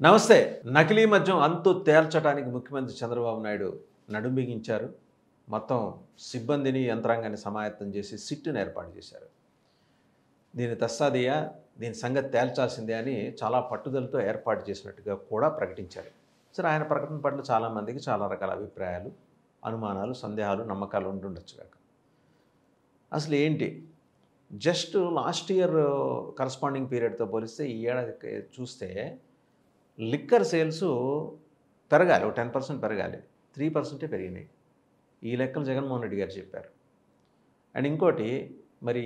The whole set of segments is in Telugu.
నమస్తే. నకిలీ మద్యం అంతు తేల్చడానికి ముఖ్యమంత్రి చంద్రబాబు నాయుడు నడుం బిగించారు. మొత్తం సిబ్బందిని, యంత్రాంగాన్ని సమాయత్తం చేసి సిట్‌ని ఏర్పాటు చేశారు. దీని తస్సాదియా, దీని సంగతి తేల్చాల్సిందే అని చాలా పట్టుదలతో ఏర్పాటు చేసినట్టుగా కూడా ప్రకటించారు. సరే, ఆయన ప్రకటన పట్ల చాలామందికి చాలా రకాల అభిప్రాయాలు, అనుమానాలు, సందేహాలు, నమ్మకాలు ఉండుండొచ్చు కాక. అసలు ఏంటి? జస్ట్ లాస్ట్ ఇయర్ కరస్పాండింగ్ పీరియడ్తో పోలిస్తే ఈ ఏడాది చూస్తే లిక్కర్ సేల్స్ పెరగాలి, ఒక 10% పెరగాలి, 3% పెరిగినాయి. ఈ లెక్కలు జగన్మోహన్ రెడ్డి గారు చెప్పారు. అండ్ ఇంకోటి, మరి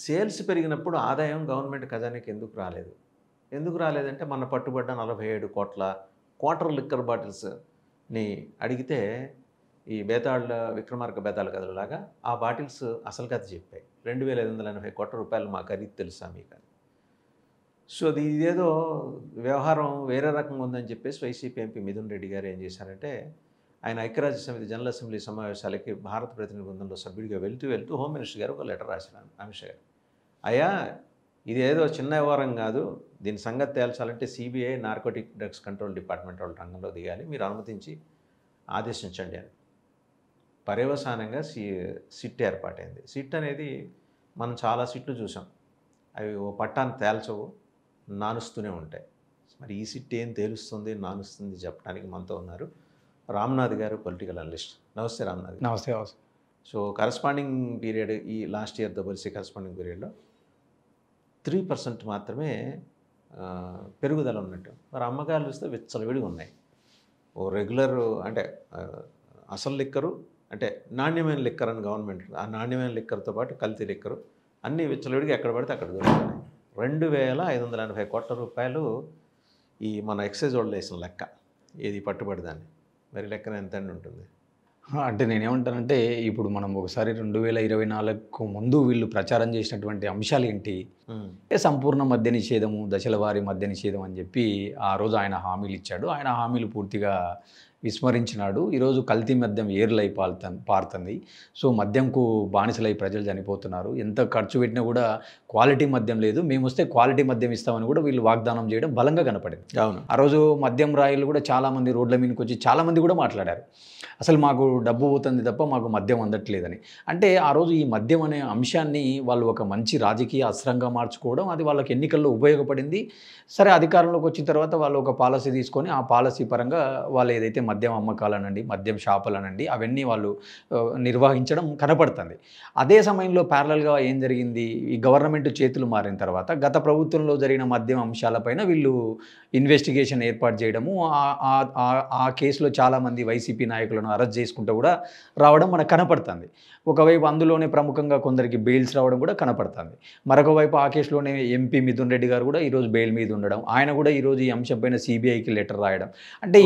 సేల్స్ పెరిగినప్పుడు ఆదాయం గవర్నమెంట్ ఖజానాకి ఎందుకు రాలేదంటే మన పట్టుబడ్డ 47 కోట్ల క్వార్టర్ లిక్కర్ బాటిల్స్ని అడిగితే ఈ బేతాళ విక్రమార్క బేతాళ కథలాగా ఆ బాటిల్స్ అసలు కథ చెప్పాయి. 2,580 కోట్ల రూపాయలు మా ఖరీదు తెలుసా మీకు అని. సో ఇదేదో వ్యవహారం వేరే రకంగా ఉందని చెప్పేసి వైసీపీ ఎంపీ మిథున్ రెడ్డి గారు ఏం చేశారంటే, ఆయన ఐక్యరాజ్య సమితి జనరల్ అసెంబ్లీ సమావేశాలకి భారత ప్రతినిధి బృందంలో సభ్యుడిగా వెళ్తూ హోమ్ మినిస్టర్ గారు ఒక లెటర్ రాశారు అమిత్ షా గారు. అయ్యా, ఇదేదో చిన్న వ్యవహారం కాదు, దీని సంగతి తేల్చాలంటే CBI, narcotic drugs control department వాళ్ళు రంగంలో దిగాలి, మీరు అనుమతించి ఆదేశించండి అని. పర్యవసానంగా సిట్ ఏర్పాటైంది. సిట్ అనేది మనం చాలా సిట్లు చూసాం, అవి ఓ పట్టాన్ని తేల్చవు, నానుస్తూనే ఉంటాయి. మరి ఈ సిట్ ఏం తేలుస్తుంది, నానుస్తుంది చెప్పడానికి మనతో ఉన్నారు రామ్నాథ్ గారు, పొలిటికల్ అనలిస్ట్. నమస్తే రామ్నాథ్. నమస్తే. సో కరస్పాండింగ్ పీరియడ్ ఈ లాస్ట్ ఇయర్తో పోలిసి కరస్పాండింగ్ పీరియడ్లో 3% మాత్రమే పెరుగుదల ఉన్నట్టు. మరి అమ్మకాలు చూస్తే విచ్చలవిడిగా ఉన్నాయి. ఓ రెగ్యులర్ అంటే అసలు లిక్కరు అంటే నాణ్యమైన లిక్కర్ అని గవర్నమెంట్, ఆ నాణ్యమైన లిక్కర్తో పాటు కల్తీ లిక్కరు అన్నీ విచ్చలవిడిగా ఎక్కడ పడితే అక్కడ దొరుకుతున్నాయి. 2,580 కోట్ల రూపాయలు ఈ మన ఎక్సైజ్ వాళ్ళు వేసిన లెక్క, ఏది పట్టుబడిదాన్ని. మరి లెక్కన ఎంత ఉంటుంది? అంటే నేనేమంటానంటే, ఇప్పుడు మనం ఒకసారి 2024కు ముందు వీళ్ళు ప్రచారం చేసినటువంటి అంశాలు ఏంటి? సంపూర్ణ మద్య నిషేధము, దశల వారీ మద్య నిషేధం అని చెప్పి ఆ రోజు ఆయన హామీలు ఇచ్చాడు. ఆయన హామీలు పూర్తిగా విస్మరించినాడు. ఈరోజు కల్తీ మద్యం ఏర్లై పారుతుంది. సో మద్యంకు బానిసలై ప్రజలు చనిపోతున్నారు. ఎంత ఖర్చు పెట్టినా కూడా క్వాలిటీ మద్యం లేదు, మేము వస్తే క్వాలిటీ మద్యం ఇస్తామని కూడా వీళ్ళు వాగ్దానం చేయడం బలంగా కనపడింది. అవును. ఆ రోజు మద్యం రాయిలు కూడా చాలామంది రోడ్ల మీదకి వచ్చి చాలామంది కూడా మాట్లాడారు, అసలు మాకు డబ్బు పోతుంది తప్ప మాకు మద్యం అందట్లేదని. అంటే ఆ రోజు ఈ మద్యం అనే అంశాన్ని వాళ్ళు ఒక మంచి రాజకీయ అస్త్రంగా మార్చుకోవడం, అది వాళ్ళకి ఎన్నికల్లో ఉపయోగపడింది. సరే, అధికారంలోకి వచ్చిన తర్వాత వాళ్ళు ఒక పాలసీ తీసుకొని ఆ పాలసీ పరంగా వాళ్ళు ఏదైతే మద్యం అమ్మకాలనండి, మద్యం షాపులనండి, అవన్నీ వాళ్ళు నిర్వహించడం కనపడుతుంది. అదే సమయంలో ప్యారలల్గా ఏం జరిగింది, ఈ గవర్నమెంట్ చేతులు మారిన తర్వాత గత ప్రభుత్వంలో జరిగిన మద్యం అంశాలపైన వీళ్ళు ఇన్వెస్టిగేషన్ ఏర్పాటు చేయడము, ఆ కేసులో చాలామంది వైసీపీ నాయకులను అరెస్ట్ చేసుకుంటూ కూడా రావడం మనకు కనపడుతుంది. ఒకవైపు అందులోనే ప్రముఖంగా కొందరికి బెయిల్స్ రావడం కూడా కనపడుతుంది. మరొక వైపు ఆ కేసులోనే ఎంపీ మిథున్ రెడ్డి గారు కూడా ఈరోజు బెయిల్ మీద ఉండడం, ఆయన కూడా ఈరోజు ఈ అంశంపైన సిబిఐకి లెటర్ రాయడం, అంటే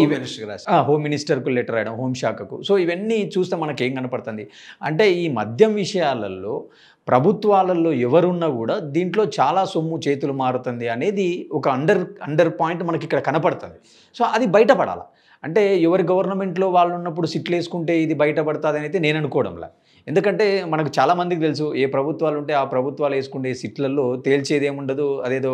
హోమ్ మినిస్టర్కు లెటర్ రాయడం, హోంశాఖకు. సో ఇవన్నీ చూస్తే మనకేం కనపడుతుంది అంటే, ఈ మద్యం విషయాలలో ప్రభుత్వాలలో ఎవరున్నా కూడా దీంట్లో చాలా సొమ్ము చేతులు మారుతుంది అనేది ఒక అండర్ పాయింట్ మనకి ఇక్కడ కనపడుతుంది. సో అది బయటపడాలి. అంటే ఎవరి గవర్నమెంట్లో వాళ్ళు ఉన్నప్పుడు సిట్లు వేసుకుంటే ఇది బయటపడుతుంది అని అయితే నేను అనుకోవడంలా. ఎందుకంటే మనకు చాలామందికి తెలుసు, ఏ ప్రభుత్వాలు ఉంటే ఆ ప్రభుత్వాలు వేసుకుంటే సిట్లలో తేల్చేది ఏముండదు, అదేదో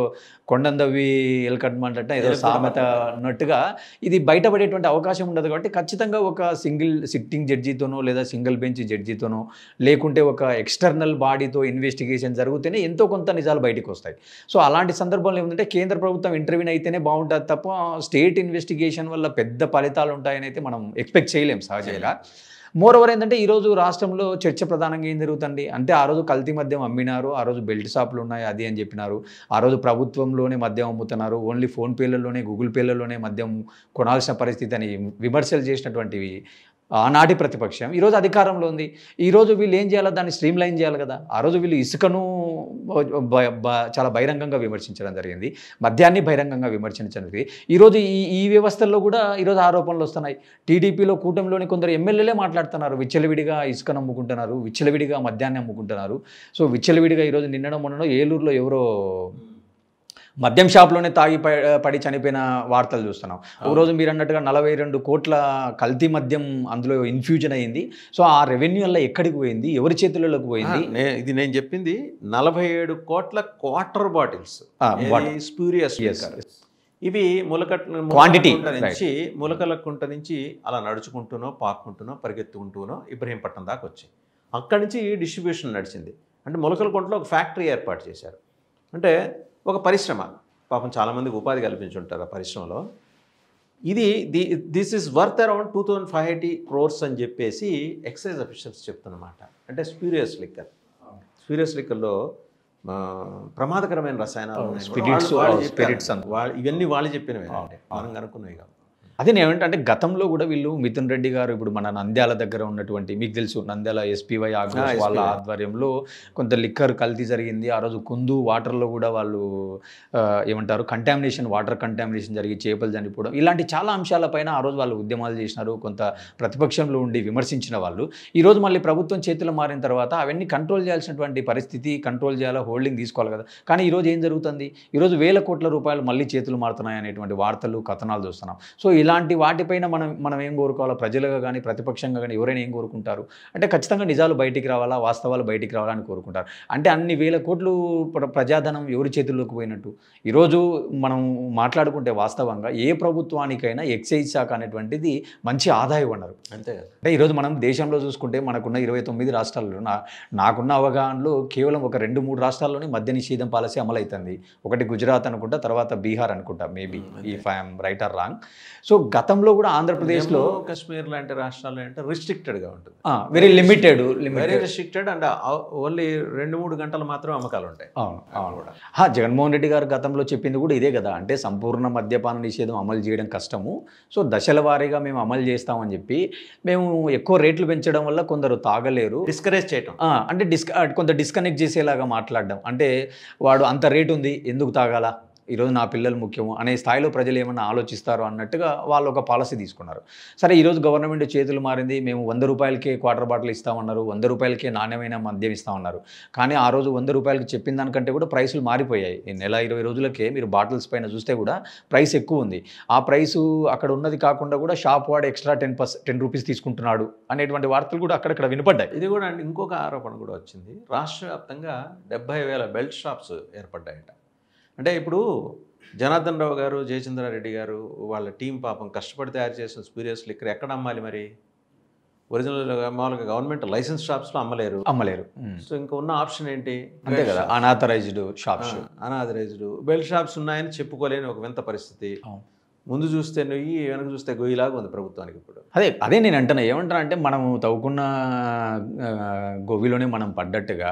కొండందవ్వి ఎలకట్టమంటే ఏదో సామెత అన్నట్టుగా ఇది బయటపడేటువంటి అవకాశం ఉండదు. కాబట్టి ఖచ్చితంగా ఒక సింగిల్ సిట్టింగ్ జడ్జితోనో లేదా సింగిల్ బెంచ్ జడ్జితోనో లేకుంటే ఒక ఎక్స్టర్నల్ బాడీతో ఇన్వెస్టిగేషన్ జరిగితేనే ఎంతో కొంత నిజాలు బయటకు వస్తాయి. సో అలాంటి సందర్భంలో ఏమంటే కేంద్ర ప్రభుత్వం ఇంటర్వ్యూన్ అయితేనే బాగుంటుంది తప్ప స్టేట్ ఇన్వెస్టిగేషన్ వల్ల పెద్ద ఫలితాలు ఉంటాయని అయితే మనం ఎక్స్పెక్ట్ చేయలేం సహజంగా. మోరోవర్ ఏంటంటే, ఈరోజు రాష్ట్రంలో చర్చ ప్రధానంగా ఏం జరుగుతుంది అంటే, ఆ రోజు కల్తీ మద్యం అమ్మినారు, ఆ రోజు బెల్ట్ షాపులు ఉన్నాయి అది అని చెప్పినారు, ఆ రోజు ప్రభుత్వంలోనే మద్యం అమ్ముతున్నారు, ఓన్లీ ఫోన్పేలలోనే గూగుల్ పేలలోనే మద్యం కొనాల్సిన పరిస్థితి అని విమర్శలు చేసినటువంటివి ఆనాటి ప్రతిపక్షం ఈరోజు అధికారంలో ఉంది. ఈరోజు వీళ్ళు ఏం చేయాలి, దాన్ని స్ట్రీమ్ లైన్ చేయాలి కదా. ఆ రోజు వీళ్ళు ఇసుకను చాలా బహిరంగంగా విమర్శించడం జరిగింది, మద్యాన్ని బహిరంగంగా విమర్శించడం జరిగింది. ఈరోజు ఈ వ్యవస్థల్లో కూడా ఈరోజు ఆరోపణలు వస్తున్నాయి. టీడీపీలో కూటమిలోని కొందరు ఎమ్మెల్యేలే మాట్లాడుతున్నారు, విచ్చలవిడిగా ఇసుకను అమ్ముకుంటున్నారు, విచ్చలవిడిగా మద్యాన్ని అమ్ముకుంటున్నారు. సో విచ్చలవిడిగా ఈరోజు నిన్ననో మొన్ననో ఏలూరులో ఎవరో మద్యం షాప్లోనే తాగి పడి చనిపోయిన వార్తలు చూస్తున్నాం. ఒకరోజు మీరు అన్నట్టుగా 42 కోట్ల కల్తీ మద్యం అందులో ఇన్ఫ్యూజన్ అయ్యింది. సో ఆ రెవెన్యూ వల్ల ఎక్కడికి పోయింది, ఎవరి చేతులలోకి పోయింది? ఇది నేను చెప్పింది 47 కోట్ల క్వార్టర్ బాటిల్స్ స్ప్యూరియస్. ఇవి Quantity, ములకలకుంట నుంచి అలా నడుచుకుంటూనో పాక్కుంటూనో పరిగెత్తుకుంటూనో ఇబ్రహీంపట్నం దాకా వచ్చాయి. అక్కడి నుంచి డిస్ట్రిబ్యూషన్ నడిచింది. అంటే ములకలకుంటలో ఒక ఫ్యాక్టరీ ఏర్పాటు చేశారు. అంటే ఒక పరిశ్రమ, పాపం చాలామందికి ఉపాధి కల్పించుంటారు ఆ పరిశ్రమలో. ఇది this is worth around 2580 crores అని చెప్పేసి ఎక్సైజ్ అఫీషియల్స్ చెప్తున్నమాట. అంటే స్ప్యూరియస్ లిక్కర్లో ప్రమాదకరమైన రసాయనాలు ఇవన్నీ వాళ్ళు చెప్పినవి, మనం కనుక్కున్నవి కాదు. అదే నేను ఏమంటే గతంలో కూడా వీళ్ళు మిథున్ రెడ్డి గారు ఇప్పుడు మన నంద్యాల దగ్గర ఉన్నటువంటి, మీకు తెలుసు నంద్యాల ఎస్పీవై ఆగ్రోస్ వాళ్ళ ఆధ్వర్యంలో కొంత లిక్కర్ కల్తీ జరిగింది. ఆ రోజు కుందు వాటర్లో కూడా వాళ్ళు ఏమంటారు వాటర్ కంటామినేషన్ జరిగి చేపలు చనిపోవడం, ఇలాంటి చాలా అంశాలపైన ఆ రోజు వాళ్ళు ఉద్యమాలు చేసినారు. కొంత ప్రతిపక్షంలో ఉండి విమర్శించిన వాళ్ళు ఈరోజు మళ్ళీ ప్రభుత్వం చేతిలో మారిన తర్వాత అవన్నీ కంట్రోల్ చేయాల్సినటువంటి పరిస్థితి, కంట్రోల్ చేయాలా, హోల్డింగ్ తీసుకోవాలి కదా. కానీ ఈరోజు ఏం జరుగుతుంది, ఈరోజు వేల కోట్ల రూపాయలు మళ్ళీ చేతులు మారుతున్నాయి అనేటువంటి వార్తలు కథనాలు చూస్తున్నాం. సో ఇలాంటి వాటిపైన మనం ఏం కోరుకోవాలా, ప్రజలుగా కానీ ప్రతిపక్షంగా కానీ ఎవరైనా ఏం కోరుకుంటారు అంటే ఖచ్చితంగా నిజాలు బయటికి రావాలా, వాస్తవాలు బయటికి రావాలని కోరుకుంటారు. అంటే అన్ని వేల కోట్లు ప్రజాధనం ఎవరి చేతుల్లోకి పోయినట్టు. ఈరోజు మనం మాట్లాడుకుంటే వాస్తవంగా ఏ ప్రభుత్వానికైనా ఎక్సైజ్ శాఖ అనేటువంటిది మంచి ఆదాయ వనరు. అంతే కదా. అంటే ఈరోజు మనం దేశంలో చూసుకుంటే మనకున్న 29 రాష్ట్రాల్లో నాకున్న అవగాహనలో కేవలం ఒక 2-3 రాష్ట్రాల్లోనే మద్య నిషేధం పాలసీ అమలవుతుంది. ఒకటి గుజరాత్ అనుకుంటా, తర్వాత బీహార్ అనుకుంటా, maybe if I'm right are wrong. So గతంలో కూడా ఆంధ్రప్రదేశ్లో కాశ్మీర్ లాంటి రాష్ట్రాల్లో అంటే రిస్ట్రిక్టెడ్గా ఉంటుంది, వెరీ లిమిటెడ్ అండ్ ఓన్లీ 2-3 గంటలు మాత్రం అమ్మకాలు ఉంటాయి. అవును, జగన్మోహన్ రెడ్డి గారు గతంలో చెప్పింది కూడా ఇదే కదా, అంటే సంపూర్ణ మద్యపాన నిషేధం అమలు చేయడం కష్టము, సో దశల వారీగా మేము అమలు చేస్తామని చెప్పి మేము ఎక్కువ రేట్లు పెంచడం వల్ల కొందరు తాగలేరు, డిస్కరేజ్ చేయటం, అంటే కొంత డిస్కనెక్ట్ చేసేలాగా మాట్లాడడం. అంటే వాడు అంత రేటు ఉంది ఎందుకు తాగాలా, ఈరోజు నా పిల్లలు ముఖ్యము అనే స్థాయిలో ప్రజలు ఏమన్నా ఆలోచిస్తారు అన్నట్టుగా వాళ్ళు ఒక పాలసీ తీసుకున్నారు. సరే, ఈరోజు గవర్నమెంట్ చేతులు మారింది, మేము 100 రూపాయలకే క్వార్టర్ బాటిల్ ఇస్తామన్నారు, 100 రూపాయలకే నాణ్యమైన మద్యం ఇస్తామన్నారు. కానీ ఆ రోజు 100 రూపాయలకి చెప్పిన దానికంటే కూడా ప్రైసులు మారిపోయాయి. ఈ నెల 20 రోజులకే మీరు బాటిల్స్ పైన చూస్తే కూడా ప్రైస్ ఎక్కువ ఉంది. ఆ ప్రైసు అక్కడ ఉన్నది కాకుండా కూడా షాప్ వాడు ఎక్స్ట్రా 10 రూపీస్ తీసుకుంటున్నాడు అనేటువంటి వార్తలు కూడా అక్కడక్కడ వినపడ్డాయి. ఇది కూడా ఇంకొక ఆరోపణ కూడా వచ్చింది, రాష్ట్ర వ్యాప్తంగా 70,000 బెల్ట్ షాప్స్ ఏర్పడ్డాయట. అంటే ఇప్పుడు జనార్దన్ రావు గారు, జయచంద్రారెడ్డి గారు వాళ్ళ టీం పాపం కష్టపడి తయారు చేసిన స్పూరియస్ లిక్కర్ ఎక్కడ అమ్మాలి మరి? ఒరిజినల్ మామూలుగా గవర్నమెంట్ లైసెన్స్ షాప్స్లో అమ్మలేరు. సో ఇంకా ఉన్న ఆప్షన్ ఏంటి? అంతే కదా, unauthorised shops, unauthorised belt shops ఉన్నాయని చెప్పుకోలేని ఒక వింత పరిస్థితి. ముందు చూస్తే నొయ్యి, వెనక చూస్తే గొయ్యిలాగా ఉంది ప్రభుత్వానికి ఇప్పుడు. అదే నేను అంటున్నా, ఏమంటారా అంటే మనం తవ్వుకున్న గొవ్విలోనే మనం పడ్డట్టుగా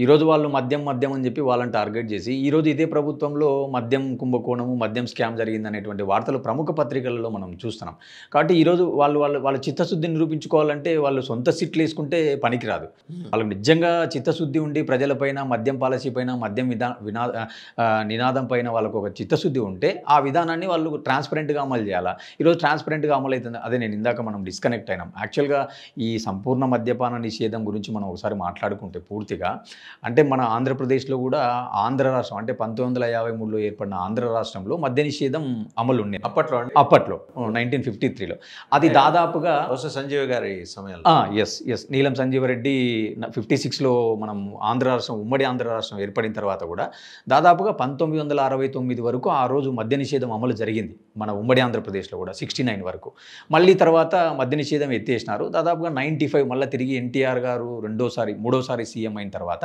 ఈరోజు వాళ్ళు మద్యం అని చెప్పి వాళ్ళని టార్గెట్ చేసి ఈరోజు ఇదే ప్రభుత్వంలో మద్యం కుంభకోణము, మద్యం స్కామ్ జరిగింది అనేటువంటి వార్తలు ప్రముఖ పత్రికలలో మనం చూస్తున్నాం. కాబట్టి ఈరోజు వాళ్ళ చిత్తశుద్ధిని నిరూపించుకోవాలంటే వాళ్ళు సొంత సిట్లు వేసుకుంటే పనికిరాదు. వాళ్ళకి నిజంగా చిత్తశుద్ధి ఉండి ప్రజలపైన, మద్యం పాలసీ పైన, మద్యం నినాదం పైన వాళ్ళకు ఒక చిత్తశుద్ధి ఉంటే ఆ విధానాన్ని వాళ్ళు ట్రాన్స్పరెంట్గా అమలు చేయాలా. ఈరోజు ట్రాన్స్పరెంట్గా అమలు అవుతుంది. అదే నేను ఇందాక మనం డిస్కనెక్ట్ అయినాం. యాక్చువల్గా ఈ సంపూర్ణ మద్యపాన నిషేధం గురించి మనం ఒకసారి మాట్లాడుకుంటే పూర్తిగా, అంటే మన ఆంధ్రప్రదేశ్లో కూడా ఆంధ్ర రాష్ట్రం అంటే 1953లో ఏర్పడిన ఆంధ్ర రాష్ట్రంలో మద్య నిషేధం అమలు ఉండేది అప్పట్లో 1953లో. అది దాదాపుగా సంజీవ్ గారి సమయంలో ఎస్ నీలం సంజీవరెడ్డి 56లో మనం ఆంధ్ర రాష్ట్రం, ఉమ్మడి ఆంధ్ర రాష్ట్రం ఏర్పడిన తర్వాత కూడా దాదాపుగా 1969 వరకు ఆ రోజు మద్య నిషేధం అమలు జరిగింది మన ఉమ్మడి ఆంధ్రప్రదేశ్లో కూడా 69 వరకు. మళ్ళీ తర్వాత మద్య నిషేధం ఎత్తేసినారు. దాదాపుగా 95 మళ్ళీ తిరిగి ఎన్టీఆర్ గారు మూడోసారి సీఎం అయిన తర్వాత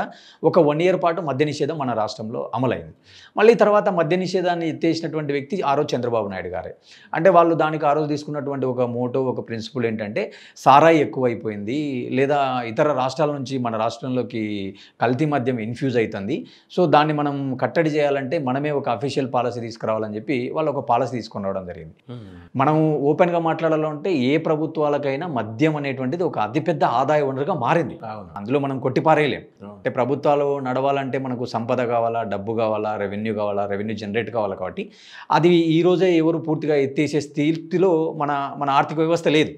ఒక 1 year పాటు మద్య నిషేధం మన రాష్ట్రంలో అమలైంది. మళ్ళీ తర్వాత మద్య నిషేధాన్ని ఎత్తేసినటువంటి వ్యక్తి ఆ రోజు చంద్రబాబు నాయుడు గారే. అంటే వాళ్ళు దానికి ఆ రోజు తీసుకున్నటువంటి ఒక మోటో, ఒక ప్రిన్సిపల్ ఏంటంటే సారాయి ఎక్కువైపోయింది, లేదా ఇతర రాష్ట్రాల నుంచి మన రాష్ట్రంలోకి కల్తీ మద్యం ఇన్ఫ్యూజ్ అవుతుంది, సో దాన్ని మనం కట్టడి చేయాలంటే మనమే ఒక అఫీషియల్ పాలసీ తీసుకురావాలని చెప్పి వాళ్ళు ఒక పాలసీ తీసుకుని రావడం జరిగింది. మనం ఓపెన్గా మాట్లాడాలంటే ఏ ప్రభుత్వాలకైనా మద్యం అనేటువంటిది ఒక అతిపెద్ద ఆదాయ వనరుగా మారింది. అందులో మనం కొట్టిపారేయలేం. అంటే ప్రభుత్వాలు నడవాలంటే మనకు సంపద కావాలా, డబ్బు కావాలా, రెవెన్యూ జనరేట్ కావాలా. కాబట్టి అది ఈ రోజే ఎవరు పూర్తిగా ఎత్తేసే స్థితిలో మన ఆర్థిక వ్యవస్థ లేదు.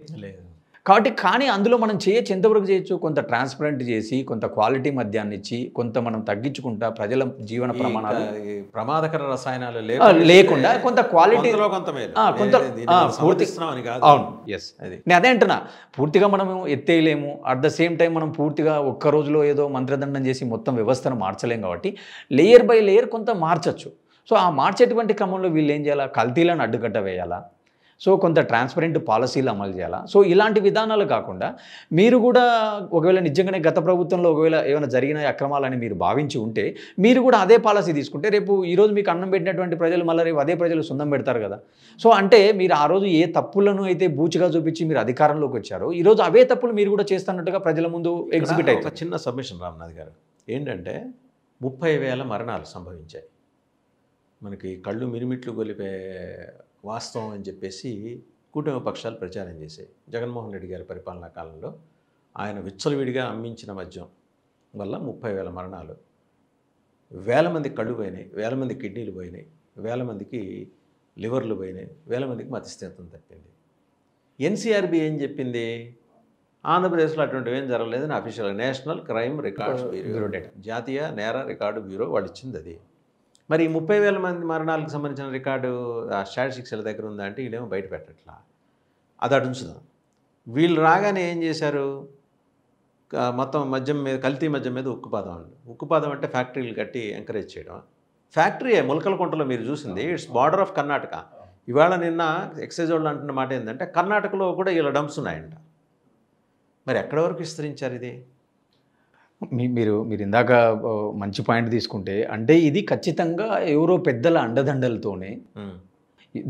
కాబట్టి కానీ అందులో మనం చేయొచ్చు, ఎంతవరకు చేయొచ్చు, కొంత ట్రాన్స్పరెంట్ చేసి, కొంత క్వాలిటీ మద్యాన్ని ఇచ్చి, కొంత మనం తగ్గించుకుంటా ప్రజల జీవన ప్రమాణాలు, ప్రమాదకర రసాయనాలు లేకుండా కొంత క్వాలిటీ అవును. నేను అదే అంటున్నా, పూర్తిగా మనం ఎత్తేయలేము. అట్ ద సేమ్ టైం మనం పూర్తిగా ఒక్క రోజులో ఏదో మంత్రదండం చేసి మొత్తం వ్యవస్థను మార్చలేం. కాబట్టి లేయర్ బై లేయర్ కొంత మార్చచ్చు. సో ఆ మార్చేటువంటి క్రమంలో వీళ్ళు ఏం చేయాలా, కల్తీలను అడ్డుకట్ట వేయాలా, సో కొంత ట్రాన్స్పరెంట్ పాలసీలు అమలు చేయాలా. సో ఇలాంటి విధానాలు కాకుండా మీరు కూడా ఒకవేళ నిజంగానే గత ప్రభుత్వంలో ఒకవేళ ఏమైనా జరిగిన అక్రమాలని మీరు భావించి ఉంటే మీరు కూడా అదే పాలసీ తీసుకుంటే రేపు ఈరోజు మీకు అన్నం పెట్టినటువంటి ప్రజలు మళ్ళీ రేపు అదే ప్రజలు సున్నం పెడతారు కదా. సో అంటే మీరు ఆ రోజు ఏ తప్పులను అయితే బూచిగా చూపించి మీరు అధికారంలోకి వచ్చారో ఈరోజు అవే తప్పులు మీరు కూడా చేస్తున్నట్టుగా ప్రజల ముందు ఎగ్జిబిట్ ఒక చిన్న సబ్మిషన్ రామ్నాథ్ గారు ఏంటంటే 30,000 మరణాలు సంభవించాయి. మనకి కళ్ళు మిరిమిట్లు గొలిపే వాస్తవం అని చెప్పేసి కూటమి పక్షాలు ప్రచారం చేశాయి. జగన్మోహన్ రెడ్డి గారి పరిపాలనా కాలంలో ఆయన విచ్చలవిడిగా అమ్మించిన మద్యం వల్ల 30,000 మరణాలు, వేల మంది కళ్ళు పోయినాయి, వేల మంది కిడ్నీలు పోయినాయి, వేల మందికి లివర్లు పోయినాయి, వేల మందికి మతిస్థిమితం తప్పింది. ఎన్సీఆర్బీ ఏం చెప్పింది, ఆంధ్రప్రదేశ్లో అటువంటివి ఏం జరగలేదని official national crime records bureau data, జాతీయ నేర రికార్డు బ్యూరో వాళ్ళు ఇచ్చింది అది. మరి 30,000 మంది మరణాలకు సంబంధించిన రికార్డు ఆ స్టాటిస్టిక్స్ దగ్గర ఉందా అంటే వీళ్ళేమో బయట పెట్టట్లా. అది అటు ఉంచుదాం. వీళ్ళు రాగానే ఏం చేశారు, మొత్తం మద్యం మీద, కల్తీ మద్యం మీద ఉక్కుపాదం అండి. ఉక్కుపాదం అంటే ఫ్యాక్టరీలు కట్టి ఎంకరేజ్ చేయడం. ఫ్యాక్టరీయే ములకలకుంటలో మీరు చూసింది, ఇట్స్ బార్డర్ ఆఫ్ కర్ణాటక. ఇవాళ నిన్న ఎక్సైజ్ వాళ్ళు అంటున్న మాట ఏంటంటే కర్ణాటకలో కూడా ఇలా డంప్స్ ఉన్నాయంట. మరి ఎక్కడి వరకు విస్తరించారు ఇది? మీరు ఇందాక మంచి పాయింట్ తీసుకుంటే, అంటే ఇది ఖచ్చితంగా ఎవరో పెద్దల అండదండలతోనే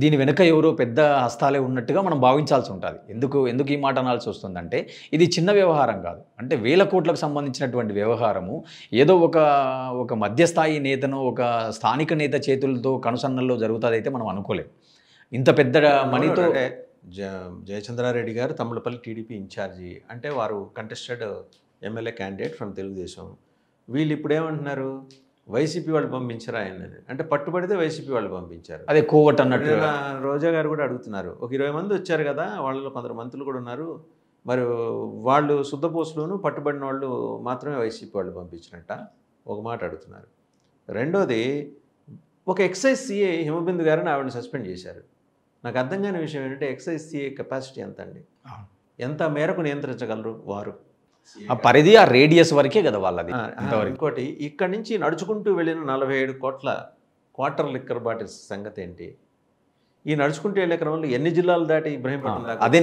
దీని వెనుక ఎవరో పెద్ద హస్తాలే ఉన్నట్టుగా మనం భావించాల్సి ఉంటుంది. ఎందుకు ఈ మాట అనాల్సి వస్తుందంటే ఇది చిన్న వ్యవహారం కాదు. అంటే వేల కోట్లకు సంబంధించినటువంటి వ్యవహారము ఏదో ఒక మధ్యస్థాయి నేతను, ఒక స్థానిక నేత చేతులతో కనుసన్నల్లో జరుగుతుంది అయితే మనం అనుకోలేం. ఇంత పెద్ద మనీతో జయచంద్రారెడ్డి గారు తమ్ముళ్ళపల్లి టీడీపీ ఇన్ఛార్జి, అంటే వారు contested MLA candidate from Telugu Desam. వీళ్ళు ఇప్పుడు ఏమంటున్నారు, వైసీపీ వాళ్ళు పంపించారు ఆయన అంటే పట్టుబడితే వైసీపీ వాళ్ళు పంపించారు. అదే కోవట్ అన్నట్టు రోజా గారు కూడా అడుగుతున్నారు. ఒక 20 మంది వచ్చారు కదా, వాళ్ళలో కొందరు మంత్రులు కూడా ఉన్నారు, మరి వాళ్ళు శుద్ధపోసులోను పట్టుబడిన వాళ్ళు మాత్రమే వైసీపీ వాళ్ళు పంపించినట్ట ఒక మాట అడుగుతున్నారు. రెండోది, ఒక ఎక్సైజ్ సీఏ హిమబిందు గారిని ఆవిడని సస్పెండ్ చేశారు. నాకు అర్థం కాని విషయం ఏంటంటే ఎక్సైజ్ సీఏ కెపాసిటీ ఎంత అండి, ఎంత మేరకు నియంత్రించగలరు వారు? ఆ పరిధి, ఆ రేడియస్ వరకే కదా వాళ్ళది. ఇంకోటి, ఇక్కడి నుంచి నడుచుకుంటూ వెళ్ళిన 47 కోట్ల క్వార్టర్ లిక్కర్ బాటిల్స్ సంగతి ఏంటి? ఈ నడుచుకుంటూ వెళ్ళే క్రమంలో ఎన్ని జిల్లాలు దాటి ఇబ్రహీంపట్నం దాకా? అదే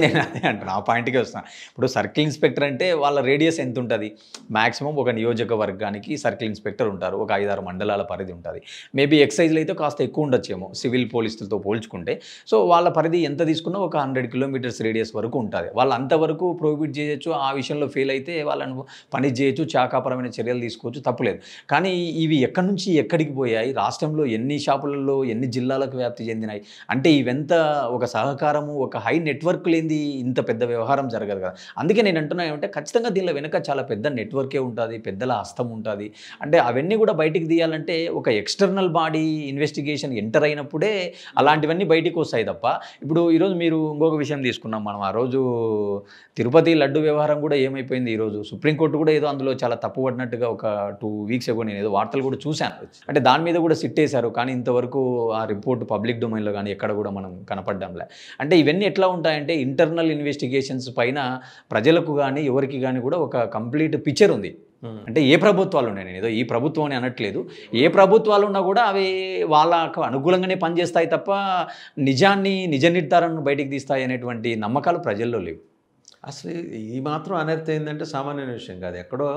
అంటాను, ఆ పాయింట్కే వస్తాను. ఇప్పుడు సర్కిల్ ఇన్స్పెక్టర్ అంటే వాళ్ళ రేడియస్ ఎంత ఉంటుంది? మ్యాక్సిమం ఒక నియోజకవర్గానికి సర్కిల్ ఇన్స్పెక్టర్ ఉంటారు, ఒక 5-6 మండలాల పరిధి ఉంటుంది. మేబీ ఎక్సైజ్లో అయితే కాస్త ఎక్కువ ఉండొచ్చేమో సివిల్ పోలీసులతో పోల్చుకుంటే. సో వాళ్ళ పరిధి ఎంత తీసుకున్నా ఒక 100 కిలోమీటర్స్ రేడియస్ వరకు ఉంటుంది. వాళ్ళు అంతవరకు ప్రొహిబిట్ చేయొచ్చు, ఆ విషయంలో ఫెయిల్ అయితే వాళ్ళను పని చేయొచ్చు, శాఖాపరమైన చర్యలు తీసుకోవచ్చు, తప్పులేదు. కానీ ఇవి ఎక్కడి నుంచి ఎక్కడికి పోయాయి, రాష్ట్రంలో ఎన్ని షాపులలో ఎన్ని జిల్లాలకు వ్యాప్తి చెందినాయి అంటే ఇవెంత ఒక సహకారము, ఒక హై నెట్వర్క్ లేనిది ఇంత పెద్ద వ్యవహారం జరగదు కదా. అందుకే నేను అంటున్నా ఏమంటే ఖచ్చితంగా దీనిలో వెనక చాలా పెద్ద నెట్వర్కే ఉంటుంది, పెద్దల హస్తం ఉంటుంది. అంటే అవన్నీ కూడా బయటికి తీయాలంటే ఒక ఎక్స్టర్నల్ బాడీ ఇన్వెస్టిగేషన్ ఎంటర్ అయినప్పుడే అలాంటివన్నీ బయటికి వస్తాయి తప్ప. ఇప్పుడు ఈరోజు మీరు ఇంకొక విషయం తీసుకున్నాం మనం, ఆ రోజు తిరుపతి లడ్డు వ్యవహారం కూడా ఏమైపోయింది, ఈరోజు సుప్రీంకోర్టు కూడా ఏదో అందులో చాలా తప్పు పడినట్టుగా ఒక 2 వీక్స్ ఎగో నేను ఏదో వార్తలు కూడా చూశాను. అంటే దాని మీద కూడా సిట్టేశారు, కానీ ఇంతవరకు ఆ రిపోర్ట్ పబ్లిక్ డొమైన్లో కానీ ఎక్కడ కూడా మనం కనపడ్డంలే. అంటే ఇవన్నీ ఎట్లా ఉంటాయంటే ఇంటర్నల్ ఇన్వెస్టిగేషన్స్ పైన ప్రజలకు కానీ ఎవరికి కానీ కూడా ఒక కంప్లీట్ పిక్చర్ ఉంది. అంటే ఏ ప్రభుత్వాలు ఉన్నాయి, నేను ఏదో ఈ ప్రభుత్వం అని అనట్లేదు, ఏ ప్రభుత్వాలు ఉన్నా కూడా అవి వాళ్ళకు అనుకూలంగానే పనిచేస్తాయి తప్ప నిజ నిర్ధారణను బయటికి తీస్తాయి అనేటువంటి నమ్మకాలు ప్రజల్లో లేవు. అసలు ఈ మాత్రం అనర్థం ఏంటంటే సామాన్యమైన విషయం కాదు. ఎక్కడో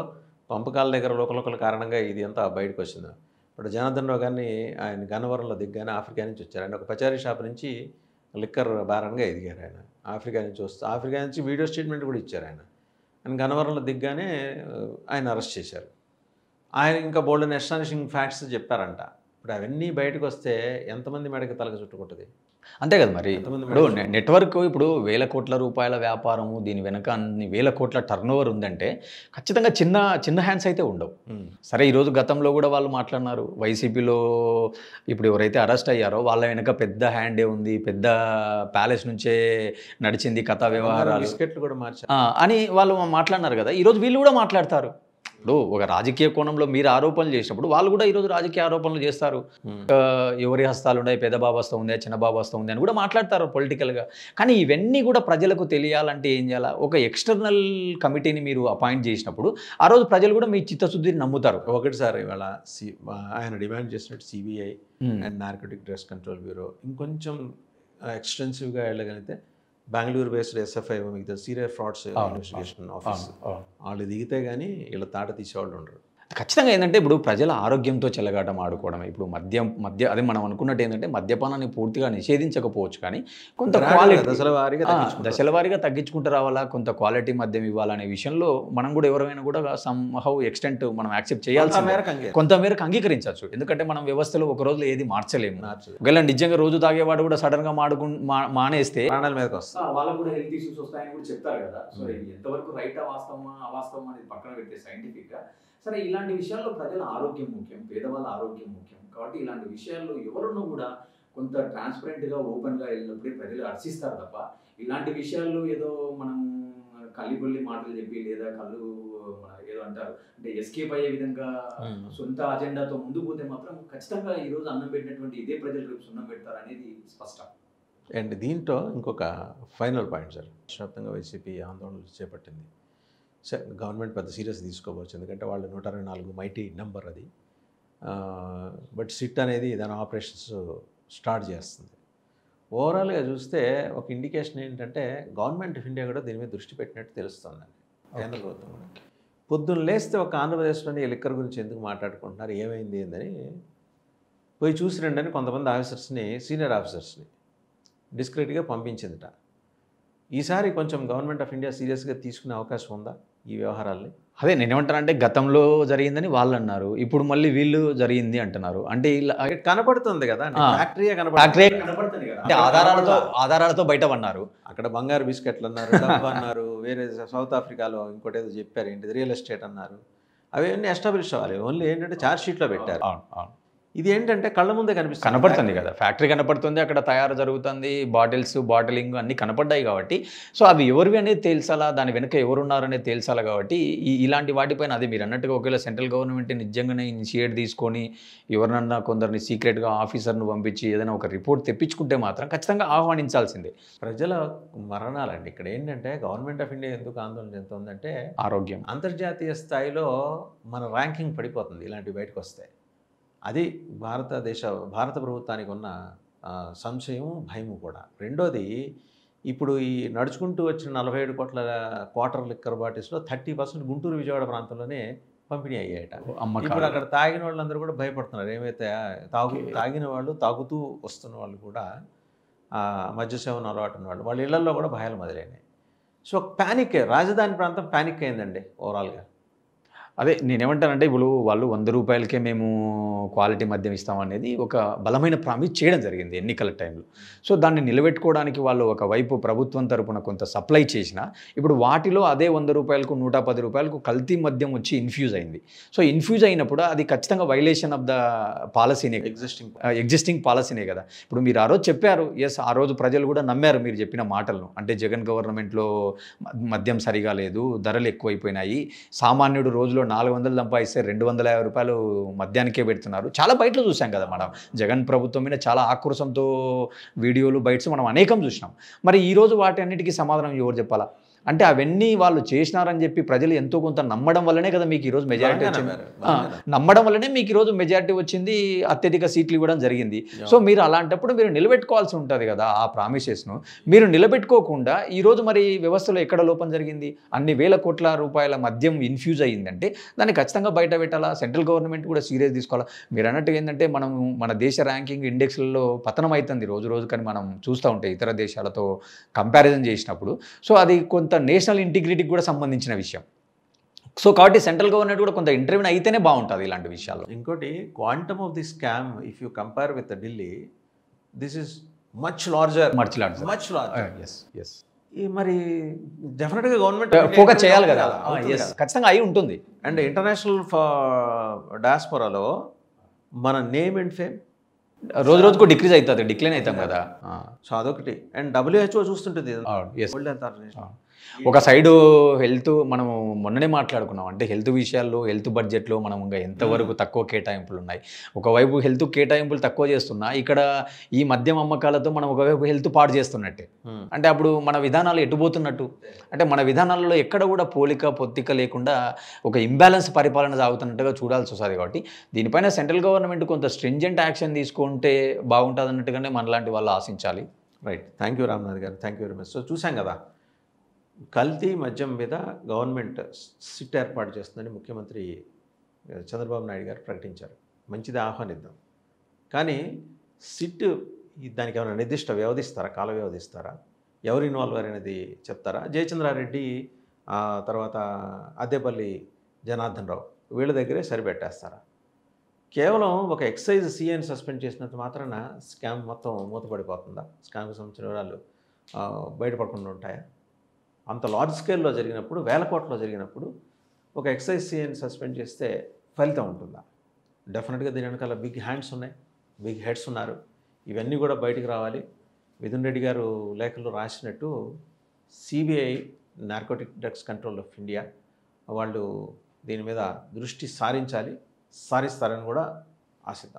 పంపకాల దగ్గర లోకల కారణంగా ఇది అంతా బయటకు వచ్చింది. ఇప్పుడు జనార్దన్ రావు గారిని ఆయన గన్నవరంలో దిగ్గానే ఆఫ్రికా నుంచి వచ్చారు. ఆయన ఒక పచారీ షాప్ నుంచి లిక్కర్ బారంగా ఎదిగారు. ఆయన ఆఫ్రికా నుంచి వీడియో స్టేట్మెంట్ కూడా ఇచ్చారు. ఆయన గన్నవరంలో దిగ్గానే ఆయన అరెస్ట్ చేశారు. ఆయన ఇంకా బోల్డెన్ అస్టానిషింగ్ ఫ్యాక్ట్స్ చెప్పారంట. ఇప్పుడు అవన్నీ బయటకు వస్తే ఎంతమంది మెడకి తలక చుట్టుకుంటుంది? అంతే కదా మరి. ఇప్పుడు నెట్వర్క్ ఇప్పుడు వేల కోట్ల రూపాయల వ్యాపారము, దీని వెనక అన్ని వేల కోట్ల టర్నోవర్ ఉందంటే ఖచ్చితంగా చిన్న హ్యాండ్స్ అయితే ఉండవు. సరే ఈరోజు గతంలో కూడా వాళ్ళు మాట్లాడినారు, వైసీపీలో ఇప్పుడు ఎవరైతే అరెస్ట్ అయ్యారో వాళ్ళ వెనక పెద్ద హ్యాండే ఉంది, పెద్ద ప్యాలెస్ నుంచే నడిచింది కథా వ్యవహారాలు బిస్కెట్లు కూడా మార్చారు అని వాళ్ళు మాట్లాడినారు కదా. ఈరోజు వీళ్ళు కూడా మాట్లాడతారు. ఇప్పుడు ఒక రాజకీయ కోణంలో మీరు ఆరోపణలు చేసినప్పుడు వాళ్ళు కూడా ఈరోజు రాజకీయ ఆరోపణలు చేస్తారు. ఎవరి హస్తాలు ఉన్నాయి, పెద్ద బాబు హస్తం ఉంది, చిన్న బాబు హస్తం ఉంది అని కూడా మాట్లాడతారు పొలిటికల్గా. కానీ ఇవన్నీ కూడా ప్రజలకు తెలియాలంటే ఏం చేయాలా? ఒక ఎక్స్టర్నల్ కమిటీని మీరు అపాయింట్ చేసినప్పుడు ఆ రోజు ప్రజలు కూడా మీ చిత్తశుద్ధిని నమ్ముతారు. ఒకటి సార్, ఇవాళ ఆయన డిమాండ్ చేసినట్టు CBI and narcotic drugs control bureau ఇంకొంచెం ఎక్స్టెన్సివ్గా వెళ్ళగలిగితే బెంగళూరు బేస్డ్ ఎస్ఎఫ్ఐ, మీకు సీరియస్ ఫ్రాడ్స్ ఇన్వెస్టిగేషన్ ఆఫీస్, వాళ్ళు దిగితే కానీ వీళ్ళ తాట తీసేవాళ్ళు ఉండరు. ఖచ్చితంగా ఏంటంటే ఇప్పుడు ప్రజల ఆరోగ్యంతో చెలగాటం ఆడుకోవడం. ఇప్పుడు అదే మనం అనుకున్నట్టు ఏంటంటే మద్యపానాన్ని పూర్తిగా నిషేధించకపోవచ్చు, కానీ కొంత క్వాలిటీ దశల వారీగా తగ్గించుకుంటూ రావాలా, కొంత క్వాలిటీ మద్యం ఇవ్వాలనే విషయంలో మనం కూడా ఎవరైనా కూడా సమ్హౌ ఎక్స్టెంట్ మనం యాక్సెప్ట్ చేయాల్సి కొంతమేరకు అంగీకరించవచ్చు. ఎందుకంటే మనం వ్యవస్థలో ఒక రోజులో ఏది మార్చలేము. ఒకవేళ నిజంగా రోజు తాగేవాడు కూడా సడన్గా మానేస్తే ప్రాణాల మీదకి వస్తాయి, వాళ్ళకు కూడా హెల్త్ ఇష్యూస్ వస్తాయని కూడా చెప్తారు కదా. సో ఎంతవరకు రైట్ అవాస్తవమా అవాస్తవమా అనేది పక్కన పెట్టే సైంటిఫిక్గా సరే ఇలాంటి విషయాల్లో ప్రజల ఆరోగ్యం ముఖ్యం, పేదవాళ్ళ ఆరోగ్యం ముఖ్యం. కాబట్టి ఇలాంటి విషయాల్లో ఎవరున్నా కూడా కొంత ట్రాన్స్పరెంట్గా ఓపెన్గా వెళ్ళినప్పుడే ప్రజలు హర్షిస్తారు తప్ప ఇలాంటి విషయాల్లో ఏదో మనం కల్లిబొల్లి మాటలు చెప్పి లేదా ఏదో అంటారు అంటే ఎస్కేప్ అయ్యే విధంగా సొంత అజెండాతో ముందుకు పోతే మాత్రం ఖచ్చితంగా ఈరోజు అన్నం పెట్టినటువంటి ఇదే ప్రజలు రేపు సున్నం పెడతారు అనేది స్పష్టం. అండ్ దీంట్లో ఇంకొక ఫైనల్ పాయింట్ సార్, వ్యాప్తంగా వైసీపీ ఆందోళనలు చేపట్టింది. సార్ గవర్నమెంట్ పెద్ద సీరియస్ తీసుకోవచ్చు, ఎందుకంటే వాళ్ళు 124 మైటీ నెంబర్ అది. బట్ సిట్ అనేది దాని ఆపరేషన్స్ స్టార్ట్ చేస్తుంది. ఓవరాల్గా చూస్తే ఒక ఇండికేషన్ ఏంటంటే గవర్నమెంట్ ఆఫ్ ఇండియా కూడా దీని మీద దృష్టి పెట్టినట్టు తెలుస్తుందండి. కేంద్ర ప్రభుత్వం కూడా పొద్దున్న లేస్తే ఒక ఆంధ్రప్రదేశ్లోని లిక్కర్ గురించి ఎందుకు మాట్లాడుకుంటున్నారు, ఏమైంది ఏందని పోయి చూసి రండి అని కొంతమంది ఆఫీసర్స్ని, సీనియర్ ఆఫీసర్స్ని డిస్క్రిట్గా పంపించిందిట. ఈసారి కొంచెం గవర్నమెంట్ ఆఫ్ ఇండియా సీరియస్గా తీసుకునే అవకాశం ఉందా ఈ వ్యవహారాల్ని? అదే నేనేమంటానంటే గతంలో జరిగిందని వాళ్ళు అన్నారు, ఇప్పుడు మళ్ళీ వీళ్ళు జరిగింది అంటున్నారు. అంటే ఇలా కనపడుతుంది కదా, ఫ్యాక్టరీ కనపడుతుంది కదా, అంటే ఆధారాలతో బయట పన్నారు. అక్కడ బంగారు బిస్కెట్లు అన్నారు, డబ్బు అన్నారు, వేరే సౌత్ ఆఫ్రికాలో ఇంకోటి ఏదో చెప్పారు, ఏంటి రియల్ ఎస్టేట్ అన్నారు. అవన్నీ ఎస్టాబ్లిష్ అవ్వాలి. ఓన్లీ ఏంటంటే ఛార్జ్ షీట్లో పెట్టారు. ఇది ఏంటంటే కళ్ళ ముందే కనపడుతుంది కదా, ఫ్యాక్టరీ కనపడుతుంది, అక్కడ తయారు జరుగుతుంది, బాటిలింగ్ అన్నీ కనపడ్డాయి. కాబట్టి సో అవి ఎవరివి అనేది తేల్చాలా, దాని వెనుక ఎవరున్నారనేది తేల్చాలా. కాబట్టి ఇలాంటి వాటిపైన అదే మీరు అన్నట్టుగా ఒకవేళ సెంట్రల్ గవర్నమెంట్ నిజంగానే ఇనిషియేట్ తీసుకొని ఎవరినన్నా కొందరిని సీక్రెట్గా ఆఫీసర్ను పంపించి ఏదైనా ఒక రిపోర్ట్ తెప్పించుకుంటే మాత్రం ఖచ్చితంగా ఆహ్వానించాల్సిందే. ప్రజల మరణాలండి ఇక్కడ ఏంటంటే గవర్నమెంట్ ఆఫ్ ఇండియా ఎందుకు ఆందోళన చెందుతుందంటే ఆరోగ్యం. అంతర్జాతీయ స్థాయిలో మన ర్యాంకింగ్ పడిపోతుంది ఇలాంటివి బయటకు వస్తాయి. అది భారత ప్రభుత్వానికి ఉన్న సంశయం, భయము కూడా. రెండోది, ఇప్పుడు ఈ నడుచుకుంటూ వచ్చిన 47 కోట్ల క్వార్టర్ లిక్కర్ బాటిల్స్లో 30% గుంటూరు విజయవాడ ప్రాంతంలోనే పంపిణీ అయ్యాయట. ఇప్పుడు అక్కడ తాగిన వాళ్ళందరూ కూడా భయపడుతున్నారు. ఏమైతే తాగిన వాళ్ళు, తాగుతూ వస్తున్న వాళ్ళు కూడా మద్య సేవన అలవాటు ఉన్న వాళ్ళ ఇళ్లలో కూడా భయాలు మొదలైనాయి. సో ప్యానిక్, రాజధాని ప్రాంతం ప్యానిక్ అయిందండి ఓవరాల్గా. అదే నేనేమంటానంటే ఇప్పుడు వాళ్ళు 100 రూపాయలకే మేము క్వాలిటీ మద్యం ఇస్తామనేది ఒక బలమైన ప్రామిస్ చేయడం జరిగింది ఎన్నికల టైంలో. సో దాన్ని నిలబెట్టుకోవడానికి వాళ్ళు ఒకవైపు ప్రభుత్వం తరపున కొంత సప్లై చేసినా ఇప్పుడు వాటిలో అదే 100 రూపాయలకు 110 రూపాయలకు కల్తీ మద్యం వచ్చి ఇన్ఫ్యూజ్ అయింది. సో ఇన్ఫ్యూజ్ అయినప్పుడు అది ఖచ్చితంగా వైలేషన్ ఆఫ్ ద పాలసీనే, ఎగ్జిస్టింగ్ పాలసీనే కదా. ఇప్పుడు మీరు ఆ రోజు చెప్పారు, ఎస్ ఆ రోజు ప్రజలు కూడా నమ్మారు మీరు చెప్పిన మాటలను. అంటే జగన్ గవర్నమెంట్లో మద్యం సరిగా లేదు, ధరలు ఎక్కువైపోయినాయి, సామాన్యుడు రోజులో 400 సంపాదిస్తే 250 రూపాయలు మద్యానికే పెడుతున్నారు. చాలా బయటలో చూసాం కదా మనం, జగన్ ప్రభుత్వం మీద చాలా ఆక్రోశంతో వీడియోలు బయట్స్ మనం అనేకం చూసినాం. మరి ఈరోజు వాటి అన్నిటికీ సమాధానం ఎవరు చెప్పాలా? అంటే అవన్నీ వాళ్ళు చేసినారని చెప్పి ప్రజలు ఎంతో కొంత నమ్మడం వల్లనే కదా మీకు ఈరోజు మెజారిటీ వచ్చింది. నమ్మడం వల్లనే మీకు ఈరోజు మెజారిటీ వచ్చింది, అత్యధిక సీట్లు ఇవ్వడం జరిగింది. సో మీరు అలాంటప్పుడు మీరు నిలబెట్టుకోవాల్సి ఉంటుంది కదా ఆ ప్రామిసెస్ను. మీరు నిలబెట్టుకోకుండా ఈరోజు మరి వ్యవస్థలో ఎక్కడ లోపం జరిగింది? అన్ని వేల కోట్ల రూపాయల మద్యం ఇన్ఫ్యూజ్ అయ్యిందంటే దాన్ని ఖచ్చితంగా బయట పెట్టాలా, సెంట్రల్ గవర్నమెంట్ కూడా సీరియస్ తీసుకోవాలా. మీరు అన్నట్టు ఏంటంటే మనం మన దేశ ర్యాంకింగ్ ఇండెక్స్లలో పతనం అవుతుంది రోజు రోజుకని మనం చూస్తూ ఉంటే ఇతర దేశాలతో కంపారిజన్ చేసినప్పుడు. సో అది కొంత నేషనల్ ఇంటిగ్రిటీకి కూడా సంబంధించిన విషయం. సో కాబట్టి సెంట్రల్ గవర్నమెంట్ కూడా కొంత ఇంటర్వ్యూ అయితేనే బాగుంటుంది ఇలాంటి విషయాల్లో. ఇంకోటి, quantum of the scam if you compare with Delhi, this is much larger. మరి డెఫినెట్గా గవర్నమెంట్ ఫోకస్ చేయాలి కదా, ఖచ్చితంగా అయి ఉంటుంది. అండ్ ఇంటర్నేషనల్ డయాస్పోరాలో మన నేమ్ అండ్ ఫేమ్ రోజు రోజుకు డిక్రీజ్ అవుతుంది, డిక్లైన్ అవుతాం కదా. సో అదొకటి. అండ్ WHO చూస్తుంటుంది ఒక సైడు హెల్త్ మనము మొన్ననే మాట్లాడుకున్నాం. అంటే హెల్త్ విషయాల్లో, హెల్త్ బడ్జెట్‌లో మనం ఇంక ఎంతవరకు తక్కువ కేటాయింపులు ఉన్నాయి. ఒకవైపు హెల్త్ కేటాయింపులు తక్కువ చేస్తున్నా, ఇక్కడ ఈ మద్యం అమ్మకాలతో మనం ఒకవైపు హెల్త్ పాడు చేస్తున్నట్టే. అంటే అప్పుడు మన విధానాలు ఎటుపోతున్నట్టు? అంటే మన విధానాలలో ఎక్కడ కూడా పోలిక, పొత్తిక లేకుండా ఒక ఇంబాలెన్స్ పరిపాలన సాగుతున్నట్టుగా చూడాల్సి వస్తది కాబట్టి, దీనిపైన సెంట్రల్ గవర్నమెంట్ కొంత స్ట్రింజెంట్ యాక్షన్ తీసుకుంటే బాగుంటదన్నట్టుగానే మనలాంటి వాళ్ళు ఆశించాలి. రైట్. థ్యాంక్ యూ రామ్నాథ్ గారు. Thank you very much. So చూసాం కదా, కల్తీ మద్యం మీద గవర్నమెంట్ సిట్ ఏర్పాటు చేస్తుందని ముఖ్యమంత్రి చంద్రబాబు నాయుడు గారు ప్రకటించారు. మంచిది, ఆహ్వానిద్దాం. కానీ సిట్ దానికి ఏమైనా నిర్దిష్ట వ్యవధి ఇస్తారా, కాల వ్యవధి ఇస్తారా, ఎవరు ఇన్వాల్వ్ అనేది చెప్తారా? జయచంద్రారెడ్డి తర్వాత అద్దేపల్లి జనార్దన్ రావు వీళ్ళ దగ్గరే సరిపెట్టేస్తారా? కేవలం ఒక ఎక్సైజ్ సీఏని సస్పెండ్ చేసినంత మాత్రాన స్కామ్ మొత్తం మూతపడిపోతుందా? స్కామ్కి సంబంధించిన వివరాలు బయటపడకుండా ఉంటాయా? అంత లార్జ్ స్కేల్లో జరిగినప్పుడు, వేల కోట్లలో జరిగినప్పుడు ఒక ఎక్సైజ్ సీఏని సస్పెండ్ చేస్తే ఫలితం ఉంటుందా? డెఫినెట్గా దీని వెనకాల బిగ్ హ్యాండ్స్ ఉన్నాయి, బిగ్ హెడ్స్ ఉన్నారు. ఇవన్నీ కూడా బయటికి రావాలి. మిథున్ రెడ్డి గారు లేఖలో రాసినట్టు CBI, narcotic drugs control of India వాళ్ళు దీని మీద దృష్టి సారించాలి, సారిస్తారని కూడా ఆశిద్దాం.